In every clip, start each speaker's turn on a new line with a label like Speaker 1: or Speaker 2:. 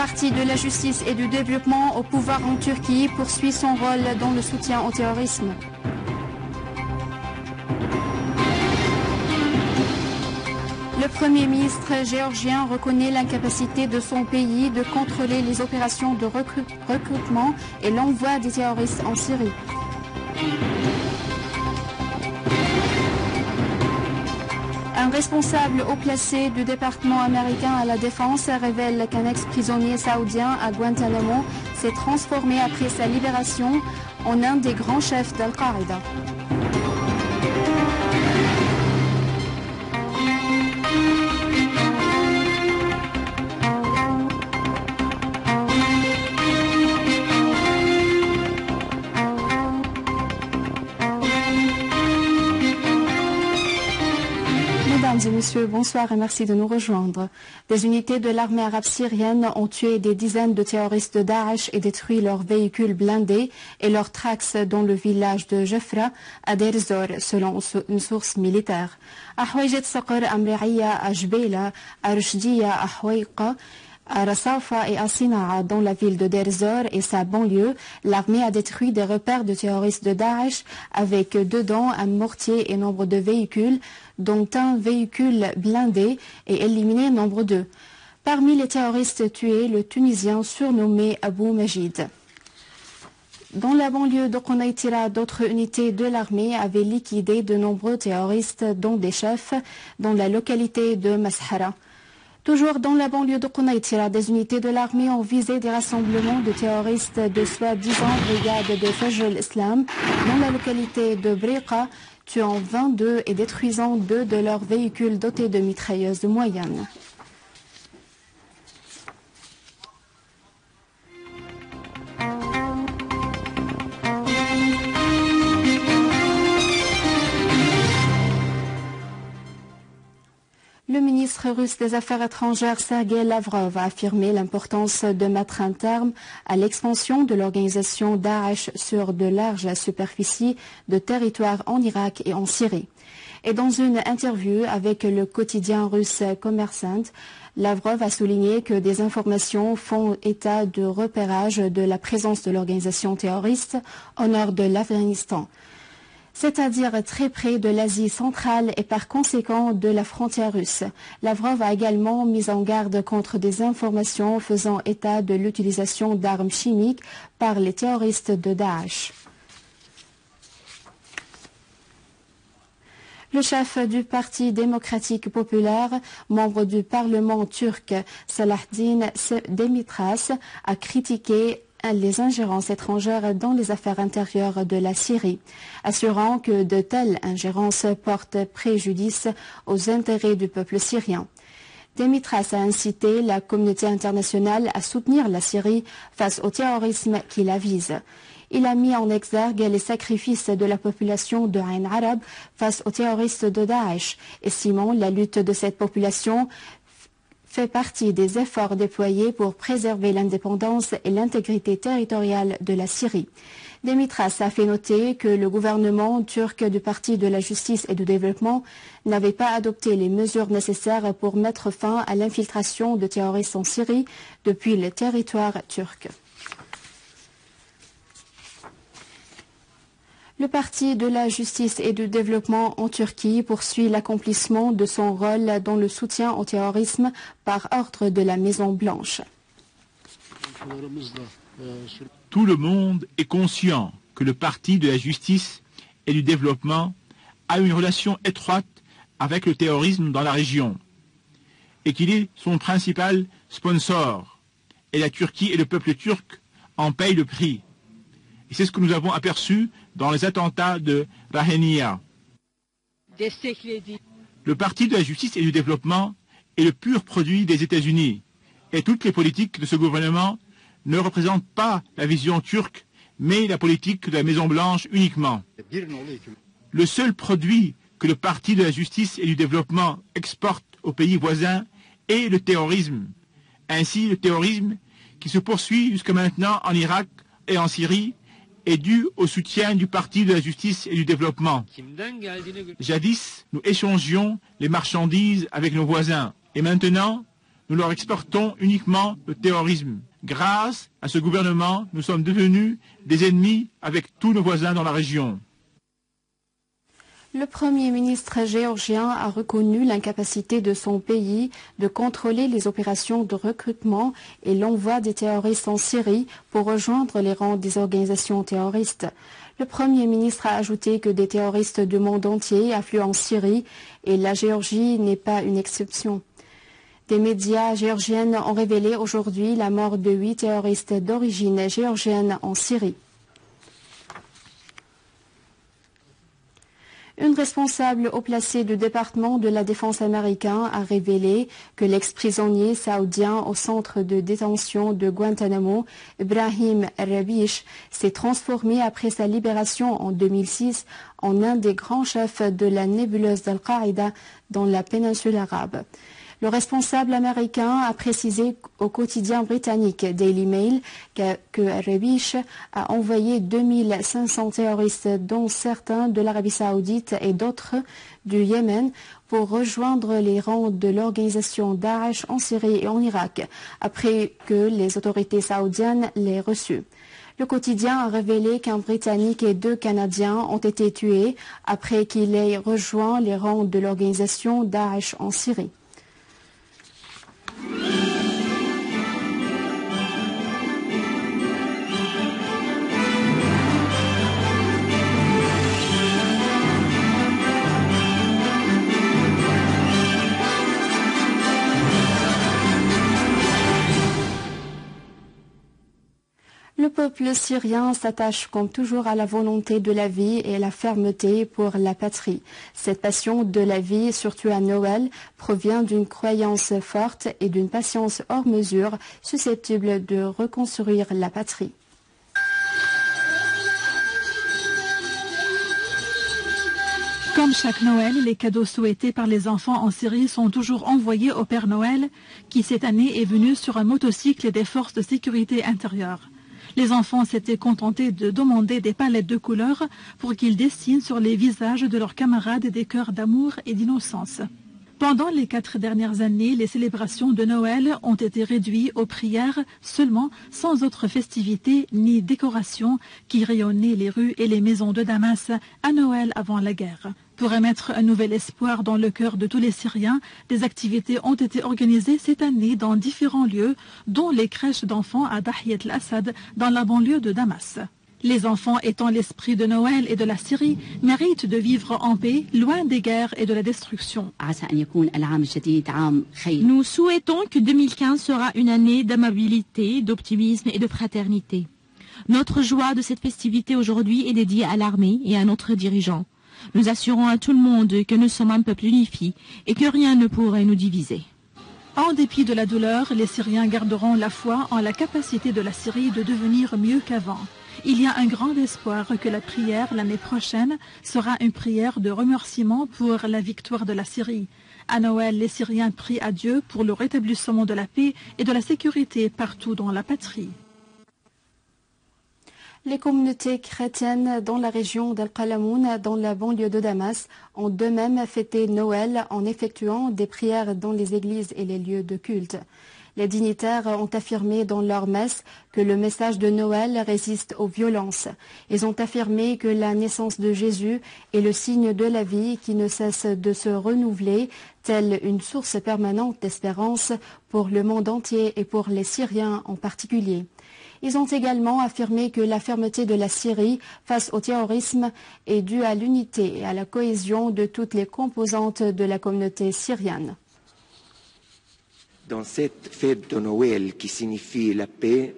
Speaker 1: Parti de la justice et du développement au pouvoir en Turquie poursuit son rôle dans le soutien au terrorisme. Le Premier ministre géorgien reconnaît l'incapacité de son pays de contrôler les opérations de recrutement et l'envoi des terroristes en Syrie. Un responsable haut placé du département américain à la défense révèle qu'un ex-prisonnier saoudien à Guantanamo s'est transformé après sa libération en un des grands chefs d'Al-Qaïda. Mesdames et messieurs, bonsoir et merci de nous rejoindre. Des unités de l'armée arabe syrienne ont tué des dizaines de terroristes de Daesh et détruit leurs véhicules blindés et leurs tracks dans le village de Jafra à Deir ez-Zor, selon une source militaire. À Houayjet Saqr, Amri'ia, à Jbeila, à Rushdiya, à Houayqa, à Rasafa et à Sina'a, dans la ville de Deir ez-Zor et sa banlieue, l'armée a détruit des repères de terroristes de Daesh avec dedans un mortier et nombre de véhicules, dont un véhicule blindé, et éliminé nombre d'eux. Parmi les terroristes tués, le Tunisien surnommé Abou Majid. Dans la banlieue de Quneitira, d'autres unités de l'armée avaient liquidé de nombreux terroristes, dont des chefs, dans la localité de Mashara. Toujours dans la banlieue de Quneitira, des unités de l'armée ont visé des rassemblements de terroristes de soi-disant brigade de Fajr al-Islam dans la localité de Briqa, tuant 22 et détruisant 2 de leurs véhicules dotés de mitrailleuses de moyenne. Le ministre russe des Affaires étrangères Sergei Lavrov a affirmé l'importance de mettre un terme à l'expansion de l'organisation Daesh sur de larges superficies de territoire en Irak et en Syrie. Et dans une interview avec le quotidien russe Kommersant, Lavrov a souligné que des informations font état de repérage de la présence de l'organisation terroriste au nord de l'Afghanistan, c'est-à-dire très près de l'Asie centrale et par conséquent de la frontière russe. Lavrov a également mis en garde contre des informations faisant état de l'utilisation d'armes chimiques par les terroristes de Daesh. Le chef du Parti démocratique populaire, membre du Parlement turc, Selahattin Demirtas, a critiqué les ingérences étrangères dans les affaires intérieures de la Syrie, assurant que de telles ingérences portent préjudice aux intérêts du peuple syrien. Demirtas a incité la communauté internationale à soutenir la Syrie face au terrorisme qui la vise. Il a mis en exergue les sacrifices de la population de Ain Arab face aux terroristes de Daesh, estimant la lutte de cette population fait partie des efforts déployés pour préserver l'indépendance et l'intégrité territoriale de la Syrie. Demirtas a fait noter que le gouvernement turc du Parti de la justice et du développement n'avait pas adopté les mesures nécessaires pour mettre fin à l'infiltration de terroristes en Syrie depuis le territoire turc. Le Parti de la justice et du développement en Turquie poursuit l'accomplissement de son rôle dans le soutien au terrorisme par ordre de la Maison-Blanche.
Speaker 2: Tout le monde est conscient que le Parti de la justice et du développement a une relation étroite avec le terrorisme dans la région et qu'il est son principal sponsor. Et la Turquie et le peuple turc en payent le prix. Et c'est ce que nous avons aperçu dans les attentats de Raheniya. Le Parti de la justice et du développement est le pur produit des États-Unis. Et toutes les politiques de ce gouvernement ne représentent pas la vision turque, mais la politique de la Maison-Blanche uniquement. Le seul produit que le Parti de la justice et du développement exporte aux pays voisins est le terrorisme. Ainsi, le terrorisme qui se poursuit jusqu'à maintenant en Irak et en Syrie est dû au soutien du Parti de la justice et du développement. Jadis, nous échangions les marchandises avec nos voisins et maintenant, nous leur exportons uniquement le terrorisme. Grâce à ce gouvernement, nous sommes devenus des ennemis avec tous nos voisins dans la région.
Speaker 1: Le Premier ministre géorgien a reconnu l'incapacité de son pays de contrôler les opérations de recrutement et l'envoi des terroristes en Syrie pour rejoindre les rangs des organisations terroristes. Le Premier ministre a ajouté que des terroristes du monde entier affluent en Syrie et la Géorgie n'est pas une exception. Des médias géorgiennes ont révélé aujourd'hui la mort de 8 terroristes d'origine géorgienne en Syrie. Une responsable haut placée du département de la défense américain a révélé que l'ex-prisonnier saoudien au centre de détention de Guantanamo, Ibrahim Rabish, s'est transformé après sa libération en 2006 en un des grands chefs de la nébuleuse d'Al-Qaïda dans la péninsule arabe. Le responsable américain a précisé au quotidien britannique Daily Mail que Rabish a envoyé 2500 terroristes, dont certains de l'Arabie saoudite et d'autres du Yémen, pour rejoindre les rangs de l'organisation Daesh en Syrie et en Irak, après que les autorités saoudiennes l'aient reçu. Le quotidien a révélé qu'un Britannique et 2 Canadiens ont été tués après qu'il ait rejoint les rangs de l'organisation Daesh en Syrie. Le peuple syrien s'attache comme toujours à la volonté de la vie et à la fermeté pour la patrie. Cette passion de la vie, surtout à Noël, provient d'une croyance forte et d'une patience hors mesure, susceptible de reconstruire la patrie.
Speaker 3: Comme chaque Noël, les cadeaux souhaités par les enfants en Syrie sont toujours envoyés au Père Noël, qui cette année est venu sur un motocycle des forces de sécurité intérieure. Les enfants s'étaient contentés de demander des palettes de couleurs pour qu'ils dessinent sur les visages de leurs camarades des cœurs d'amour et d'innocence. Pendant les 4 dernières années, les célébrations de Noël ont été réduites aux prières seulement, sans autres festivités ni décorations qui rayonnaient les rues et les maisons de Damas à Noël avant la guerre. Pour émettre un nouvel espoir dans le cœur de tous les Syriens, des activités ont été organisées cette année dans différents lieux, dont les crèches d'enfants à Dahiyat al-Assad, dans la banlieue de Damas. Les enfants étant l'esprit de Noël et de la Syrie méritent de vivre en paix, loin des guerres et de la destruction.
Speaker 4: Nous souhaitons que 2015 sera une année d'amabilité, d'optimisme et de fraternité. Notre joie de cette festivité aujourd'hui est dédiée à l'armée et à notre dirigeant. Nous assurons à tout le monde que nous sommes un peuple unifié et que rien ne pourrait nous diviser.
Speaker 3: En dépit de la douleur, les Syriens garderont la foi en la capacité de la Syrie de devenir mieux qu'avant. Il y a un grand espoir que la prière l'année prochaine sera une prière de remerciement pour la victoire de la Syrie. À Noël, les Syriens prient à Dieu pour le rétablissement de la paix et de la sécurité partout dans la patrie.
Speaker 1: Les communautés chrétiennes dans la région d'Al-Qalamoun, dans la banlieue de Damas, ont d'eux-mêmes fêté Noël en effectuant des prières dans les églises et les lieux de culte. Les dignitaires ont affirmé dans leur messe que le message de Noël résiste aux violences. Ils ont affirmé que la naissance de Jésus est le signe de la vie qui ne cesse de se renouveler, telle une source permanente d'espérance pour le monde entier et pour les Syriens en particulier. Ils ont également affirmé que la fermeté de la Syrie face au terrorisme est due à l'unité et à la cohésion de toutes les composantes de la communauté syrienne.
Speaker 5: Dans cette fête de Noël qui signifie la paix,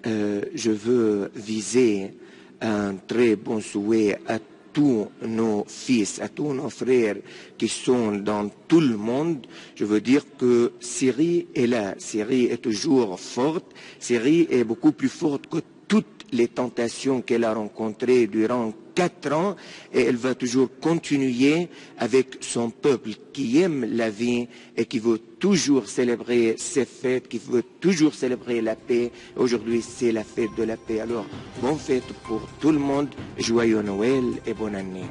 Speaker 5: je veux viser un très bon souhait à tous nos fils, à tous nos frères qui sont dans tout le monde. Je veux dire que Syrie est là, Syrie est toujours forte, Syrie est beaucoup plus forte que toutes les tentations qu'elle a rencontrées durant 4 ans et elle va toujours continuer avec son peuple qui aime la vie et qui veut toujours célébrer ses fêtes, qui veut toujours célébrer la paix. Aujourd'hui, c'est la fête de la paix. Alors, bonne fête pour tout le monde, joyeux Noël et bonne année.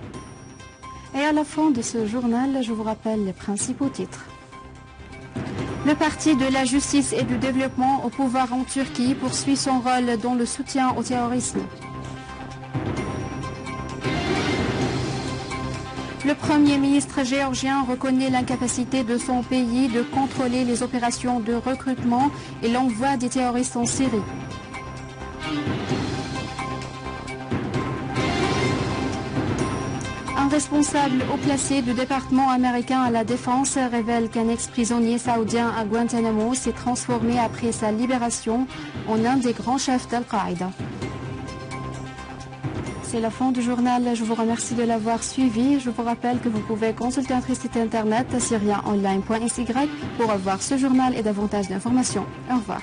Speaker 1: Et à la fin de ce journal, je vous rappelle les principaux titres. Le Parti de la justice et du développement au pouvoir en Turquie poursuit son rôle dans le soutien au terrorisme. Le Premier ministre géorgien reconnaît l'incapacité de son pays de contrôler les opérations de recrutement et l'envoi des terroristes en Syrie. Un responsable haut placé du département américain à la défense révèle qu'un ex-prisonnier saoudien à Guantanamo s'est transformé après sa libération en un des grands chefs d'Al-Qaïda. C'est la fin du journal. Je vous remercie de l'avoir suivi. Je vous rappelle que vous pouvez consulter notre site internet syriaonline.sy pour avoir ce journal et davantage d'informations. Au revoir.